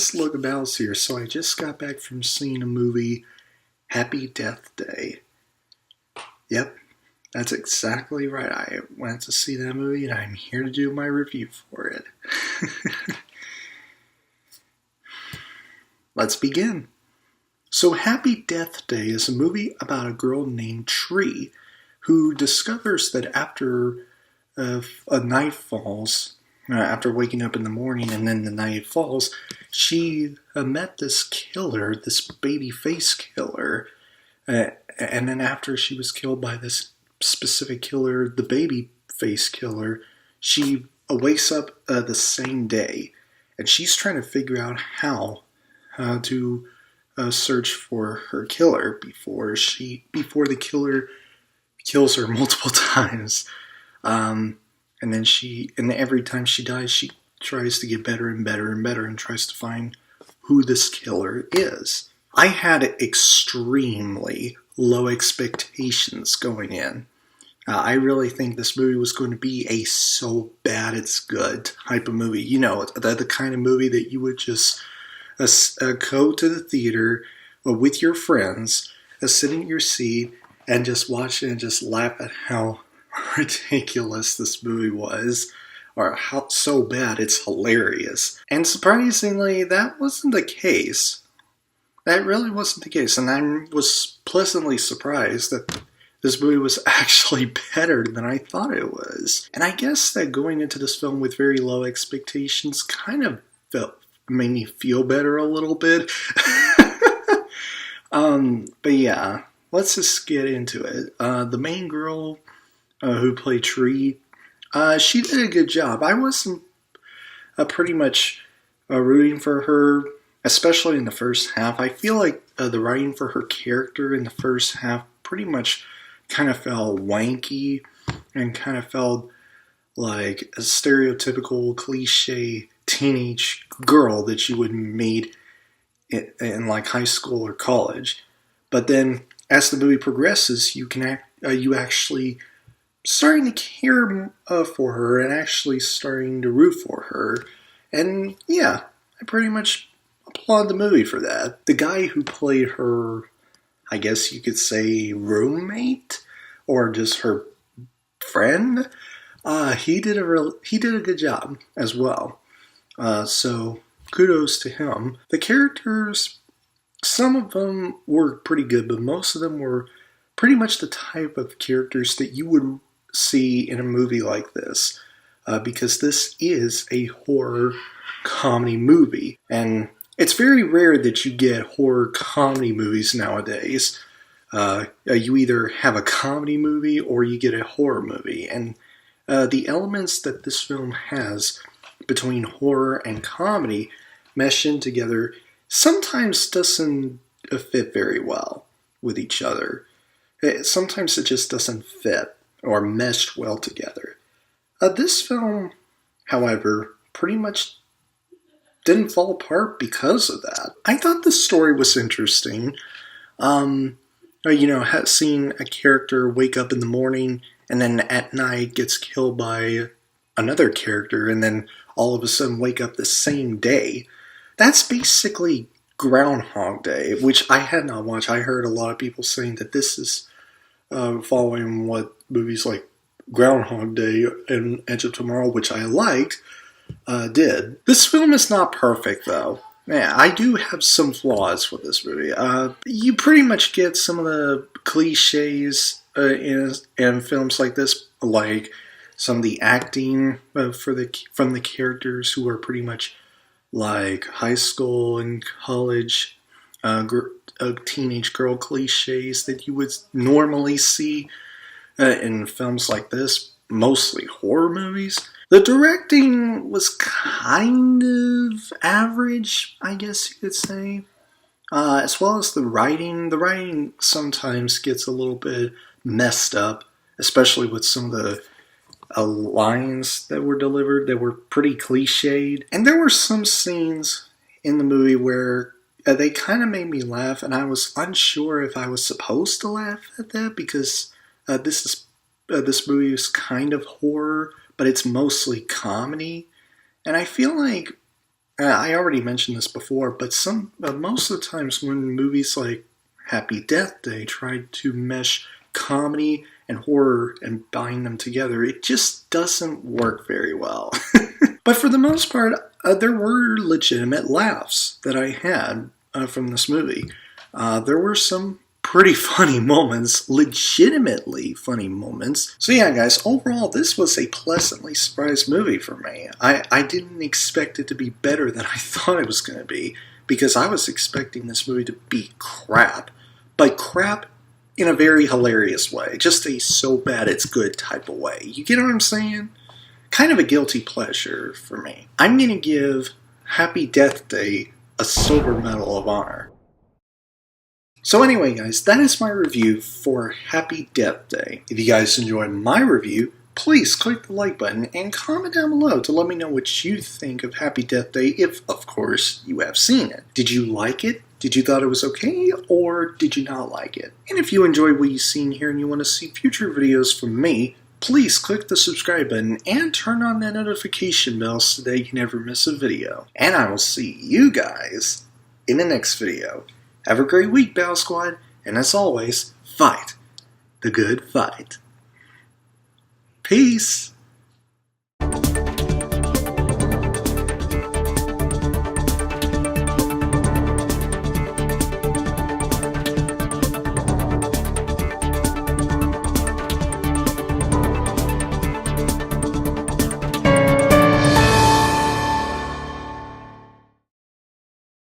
guys, Logan here. So I just got back from seeing a movie, Happy Death Day. Yep, that's exactly right. I went to see that movie and I'm here to do my review for it. Let's begin. So Happy Death Day is a movie about a girl named Tree who discovers that after a night falls, after waking up in the morning and then the night falls, she met this killer, this Babyface Killer. And then after she was killed by this specific killer, the Babyface Killer, she wakes up the same day. And she's trying to figure out how to search for her killer before the killer kills her multiple times. And every time she dies, she tries to get better and better and better and tries to find who this killer is. I had extremely low expectations going in. I really think this movie was going to be a so bad it's good type of movie. You know, the kind of movie that you would just go to the theater with your friends, sit in your seat, and just watch it and just laugh at how ridiculous this movie was, or how so bad it's hilarious. And surprisingly, that wasn't the case. That really wasn't the case, and I was pleasantly surprised that this movie was actually better than I thought it was. And I guess that going into this film with very low expectations kind of made me feel better a little bit. But yeah, let's just get into it. The main girl who played Tree, she did a good job. I wasn't pretty much rooting for her, especially in the first half. I feel like the writing for her character in the first half pretty much kind of felt wanky and kind of felt like a stereotypical cliche teenage girl that you would meet in like high school or college. But then as the movie progresses, you actually starting to care for her and actually starting to root for her. And yeah, I pretty much applaud the movie for that. The guy who played her, I guess you could say roommate or just her friend, he did a good job as well. So kudos to him. The characters, some of them were pretty good, but most of them were pretty much the type of characters that you would see in a movie like this, because this is a horror comedy movie, and it's very rare that you get horror comedy movies nowadays. You either have a comedy movie or you get a horror movie, and the elements that this film has between horror and comedy mesh in together sometimes doesn't fit very well with each other. Sometimes it just doesn't fit or meshed well together. This film, however, pretty much didn't fall apart because of that. I thought the story was interesting. Seeing a character wake up in the morning and then at night gets killed by another character and then all of a sudden wake up the same day. That's basically Groundhog Day, which I had not watched. I heard a lot of people saying that this is following what movies like Groundhog Day and Edge of Tomorrow, which I liked, did. This film is not perfect, though. Yeah, I do have some flaws with this movie. You pretty much get some of the cliches in films like this, like some of the acting from the characters who are pretty much like high school and college teenage girl cliches that you would normally see in films like this, mostly horror movies. The directing was kind of average, I guess you could say. As well as the writing. The writing sometimes gets a little bit messed up, especially with some of the lines that were delivered that were pretty cliched. And there were some scenes in the movie where they kind of made me laugh, and I was unsure if I was supposed to laugh at that because this movie is kind of horror, but it's mostly comedy. And I feel like I already mentioned this before, but most of the times when movies like Happy Death Day tried to mesh comedy and horror and bind them together, it just doesn't work very well. But for the most part, there were legitimate laughs that I had from this movie. There were some pretty funny moments, legitimately funny moments. So yeah, guys, overall, this was a pleasantly surprised movie for me. I didn't expect it to be better than I thought it was going to be, because I was expecting this movie to be crap. But crap in a very hilarious way. Just a so bad it's good type of way. You get what I'm saying? Kind of a guilty pleasure for me. I'm going to give Happy Death Day a silver medal of honor. So anyway, guys, that is my review for Happy Death Day. If you guys enjoyed my review, please click the like button and comment down below to let me know what you think of Happy Death Day if, of course, you have seen it. Did you like it? Did you thought it was okay? Or did you not like it? And if you enjoyed what you've seen here and you want to see future videos from me, please click the subscribe button and turn on that notification bell so that you never miss a video. And I will see you guys in the next video. Have a great week, Battle Squad, and as always, fight the good fight. Peace!